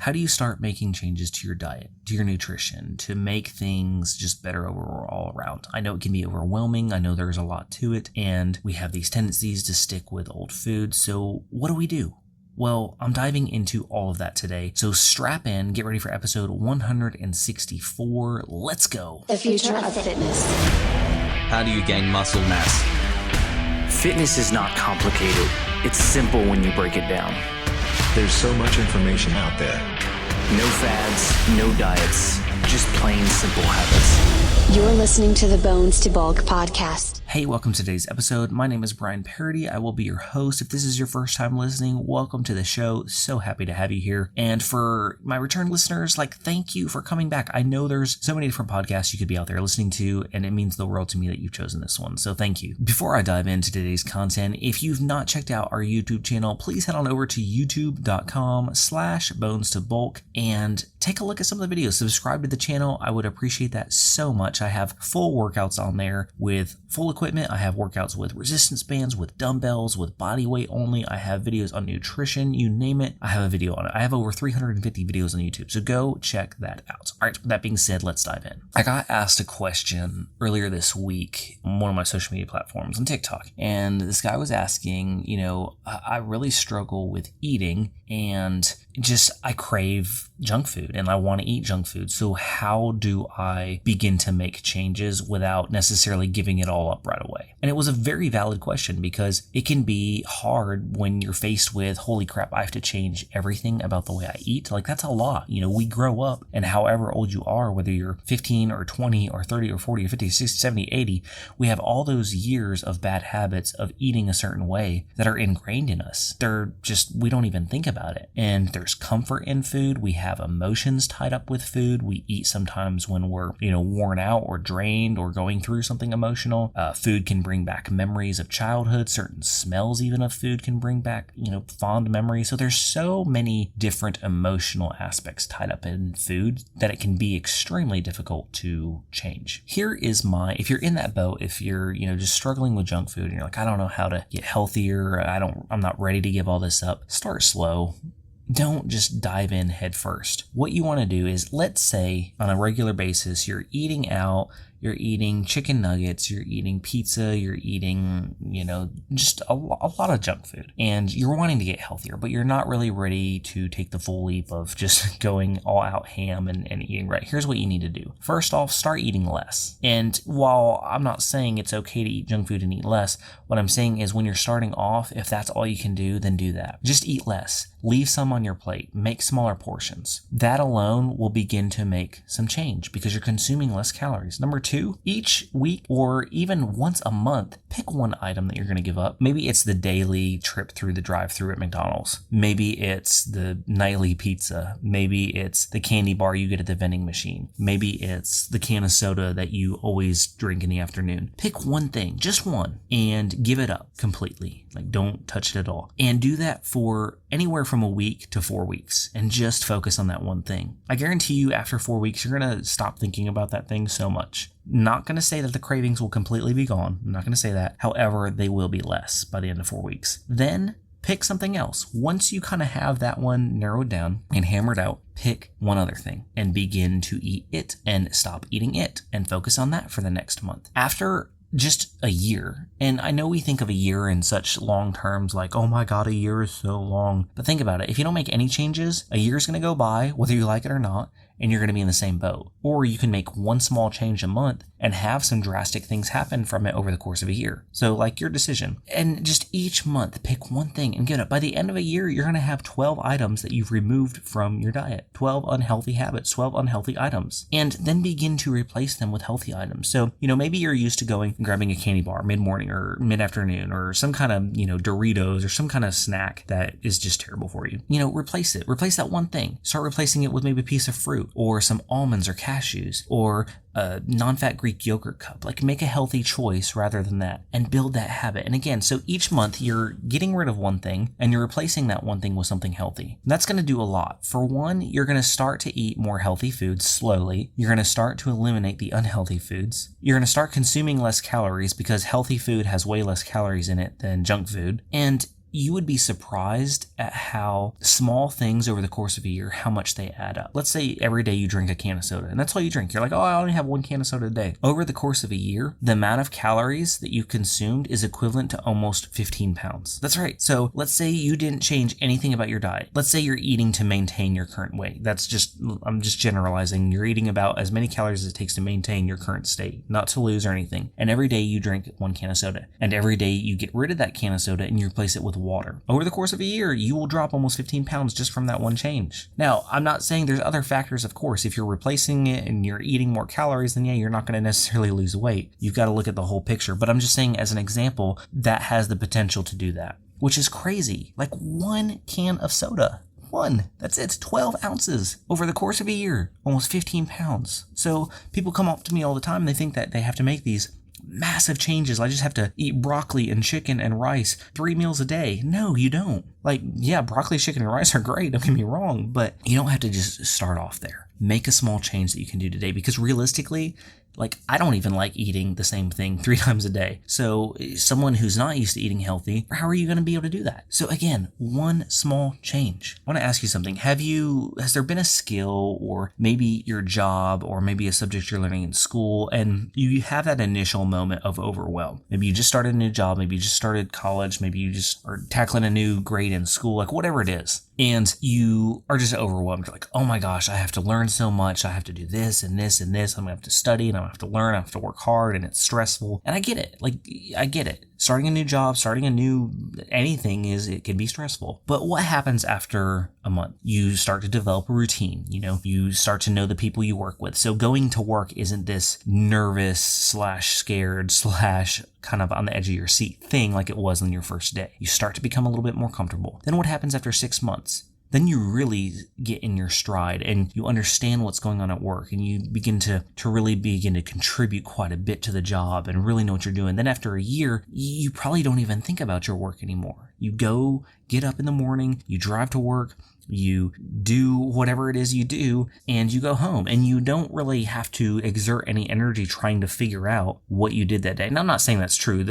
How do you start making changes to your diet, to your nutrition, to make things just better all around? I know it can be overwhelming. I know there's a lot to it, and we have these tendencies to stick with old foods. So what do? Well, I'm diving into all of that today. So strap in, get ready for episode 164. Let's go. The future of fitness. How do you gain muscle mass? Fitness is not complicated. It's simple when you break it down. There's so much information out there. No fads, no diets, just plain simple habits. You're listening to the Bones to Bulk podcast. Hey, welcome to today's episode. My name is Brian Parody. I will be your host. If this is your first time listening, welcome to the show. So happy to have you here. And for my return listeners, thank you for coming back. I know there's so many different podcasts you could be out there listening to, and it means the world to me that you've chosen this one. So thank you. Before I dive into today's content, if you've not checked out our YouTube channel, please head on over to youtube.com/bones to bulk and take a look at some of the videos. Subscribe to the channel. I would appreciate that so much. I have full workouts on there with full equipment. I have workouts with resistance bands, with dumbbells, with body weight only. I have videos on nutrition, you name it. I have a video on it. I have over 350 videos on YouTube, so go check that out. All right, with that being said, let's dive in. I got asked a question earlier this week on one of my social media platforms on TikTok, and this guy was asking, I really struggle with eating and I crave junk food and I want to eat junk food. So how do I begin to make changes without necessarily giving it all up right away? And it was a very valid question because it can be hard when you're faced with, holy crap, I have to change everything about the way I eat. That's a lot. We grow up, and however old you are, whether you're 15 or 20 or 30 or 40 or 50, 60, 70, 80, we have all those years of bad habits of eating a certain way that are ingrained in us. We don't even think about it. And there's comfort in food. We have emotions tied up with food. We eat sometimes when we're, worn out or drained or going through something emotional. Food can bring back memories of childhood. Certain smells even of food can bring back, fond memories. So there's so many different emotional aspects tied up in food that it can be extremely difficult to change. Here is if you're in that boat, if you're, just struggling with junk food and you're like, I don't know how to get healthier. I'm not ready to give all this up. Start slow. Don't just dive in head first. What you want to do is, let's say on a regular basis, you're eating out, you're eating chicken nuggets, you're eating pizza, you're eating, just a lot of junk food, and you're wanting to get healthier, but you're not really ready to take the full leap of just going all out ham and eating right. Here's what you need to do. First off, start eating less. And while I'm not saying it's okay to eat junk food and eat less, what I'm saying is when you're starting off, if that's all you can do, then do that. Just eat less. Leave some on your plate. Make smaller portions. That alone will begin to make some change because you're consuming less calories. Number two, each week or even once a month, pick one item that you're going to give up. Maybe it's the daily trip through the drive-thru at McDonald's. Maybe it's the nightly pizza. Maybe it's the candy bar you get at the vending machine. Maybe it's the can of soda that you always drink in the afternoon. Pick one thing, just one, and give it up completely. Don't touch it at all. And do that for anywhere from a week to 4 weeks and just focus on that one thing. I guarantee you after 4 weeks, you're going to stop thinking about that thing so much. Not going to say that the cravings will completely be gone. I'm not going to say that. However, they will be less by the end of 4 weeks. Then pick something else. Once you kind of have that one narrowed down and hammered out, pick one other thing and begin to eat it and stop eating it and focus on that for the next month. After just a year, and I know we think of a year in such long terms like, oh my God, a year is so long. But think about it. If you don't make any changes, a year is going to go by, whether you like it or not, and you're going to be in the same boat. Or you can make one small change a month and have some drastic things happen from it over the course of a year. So your decision. And just each month, pick one thing and get it. By the end of a year, you're going to have 12 items that you've removed from your diet. 12 unhealthy habits, 12 unhealthy items. And then begin to replace them with healthy items. So, maybe you're used to going and grabbing a candy bar mid-morning or mid-afternoon or some kind of, Doritos or some kind of snack that is just terrible for you. Replace it. Replace that one thing. Start replacing it with maybe a piece of fruit or some almonds or cashews or a non-fat Greek yogurt cup. Make a healthy choice rather than that and build that habit. And again, so each month you're getting rid of one thing and you're replacing that one thing with something healthy. And that's going to do a lot. For one, you're going to start to eat more healthy foods slowly. You're going to start to eliminate the unhealthy foods. You're going to start consuming less calories because healthy food has way less calories in it than junk food. And you would be surprised at how small things over the course of a year, how much they add up. Let's say every day you drink a can of soda, and that's all you drink. You're like, oh, I only have 1 can of soda a day. Over the course of a year, the amount of calories that you consumed is equivalent to almost 15 pounds. That's right. So let's say you didn't change anything about your diet. Let's say you're eating to maintain your current weight. I'm just generalizing. You're eating about as many calories as it takes to maintain your current state, not to lose or anything. And every day you drink 1 can of soda. And every day you get rid of that can of soda and you replace it with water. Over the course of a year, you will drop almost 15 pounds just from that one change. Now, I'm not saying there's other factors, of course. If you're replacing it and you're eating more calories, then yeah, you're not going to necessarily lose weight. You've got to look at the whole picture. But I'm just saying, as an example, that has the potential to do that, which is crazy. Like 1 can of soda. 1. That's it. 12 ounces over the course of a year, almost 15 pounds. So people come up to me all the time and they think that they have to make these massive changes. I just have to eat broccoli and chicken and rice 3 meals a day. No, you don't. Like, yeah, broccoli, chicken, and rice are great. Don't get me wrong, but you don't have to just start off there. Make a small change that you can do today, because realistically, like, I don't even like eating the same thing 3 times a day. So someone who's not used to eating healthy, how are you going to be able to do that? So again, 1 small change. I want to ask you something. Has there been a skill, or maybe your job, or maybe a subject you're learning in school, and you have that initial moment of overwhelm? Maybe you just started a new job, maybe you just started college, maybe you just are tackling a new grade in school, like whatever it is. And you are just overwhelmed. You're like, oh my gosh, I have to learn so much. I have to do this and this and this. I'm going to have to study and I have to learn. I have to work hard and it's stressful. And I get it. Like, I get it. Starting a new job, anything it can be stressful. But what happens after a month? You start to develop a routine. You start to know the people you work with. So going to work isn't this nervous / scared / kind of on the edge of your seat thing like it was on your first day. You start to become a little bit more comfortable. Then what happens after 6 months? Then you really get in your stride and you understand what's going on at work, and you begin to really begin to contribute quite a bit to the job and really know what you're doing. Then after a year, you probably don't even think about your work anymore. You go get up in the morning, you drive to work, you do whatever it is you do, and you go home, and you don't really have to exert any energy trying to figure out what you did that day. And I'm not saying that's true.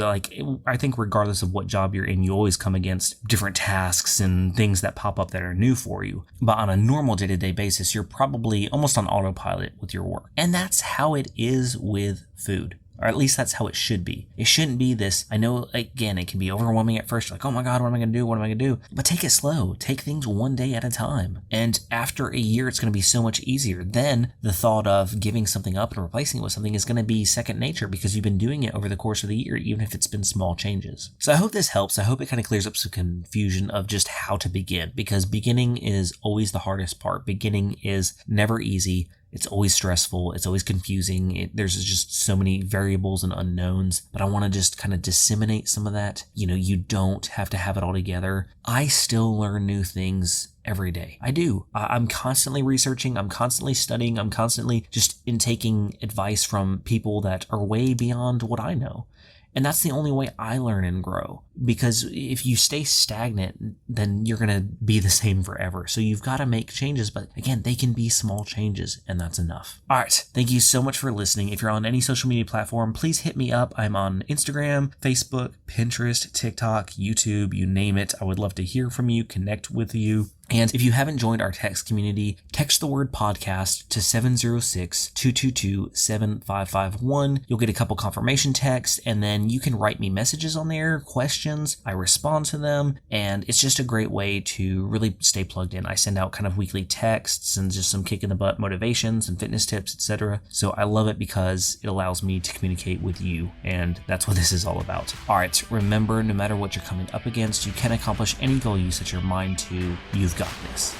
I think regardless of what job you're in, you always come against different tasks and things that pop up that are new for you. But on a normal day-to-day basis, you're probably almost on autopilot with your work. And that's how it is with food. Or at least that's how it should be. It shouldn't be this. I know, again, it can be overwhelming at first. You're like, oh my God, what am I going to do? What am I going to do? But take it slow. Take things 1 day at a time. And after a year, it's going to be so much easier. Then the thought of giving something up and replacing it with something is going to be second nature, because you've been doing it over the course of the year, even if it's been small changes. So I hope this helps. I hope it kind of clears up some confusion of just how to begin, because beginning is always the hardest part. Beginning is never easy. It's always stressful. It's always confusing. There's just so many variables and unknowns, but I want to just kind of disseminate some of that. You don't have to have it all together. I still learn new things every day. I do. I'm constantly researching. I'm constantly studying. I'm constantly just taking advice from people that are way beyond what I know. And that's the only way I learn and grow, because if you stay stagnant, then you're going to be the same forever. So you've got to make changes, but again, they can be small changes, and that's enough. All right. Thank you so much for listening. If you're on any social media platform, please hit me up. I'm on Instagram, Facebook, Pinterest, TikTok, YouTube, you name it. I would love to hear from you, connect with you. And if you haven't joined our text community, text the word podcast to 706-222-7551. You'll get a couple confirmation texts, and then you can write me messages on there, questions. I respond to them, and it's just a great way to really stay plugged in. I send out kind of weekly texts and just some kick in the butt motivations and fitness tips, etc. So I love it because it allows me to communicate with you, and that's what this is all about. All right, remember, no matter what you're coming up against, you can accomplish any goal you set your mind to. You've got this.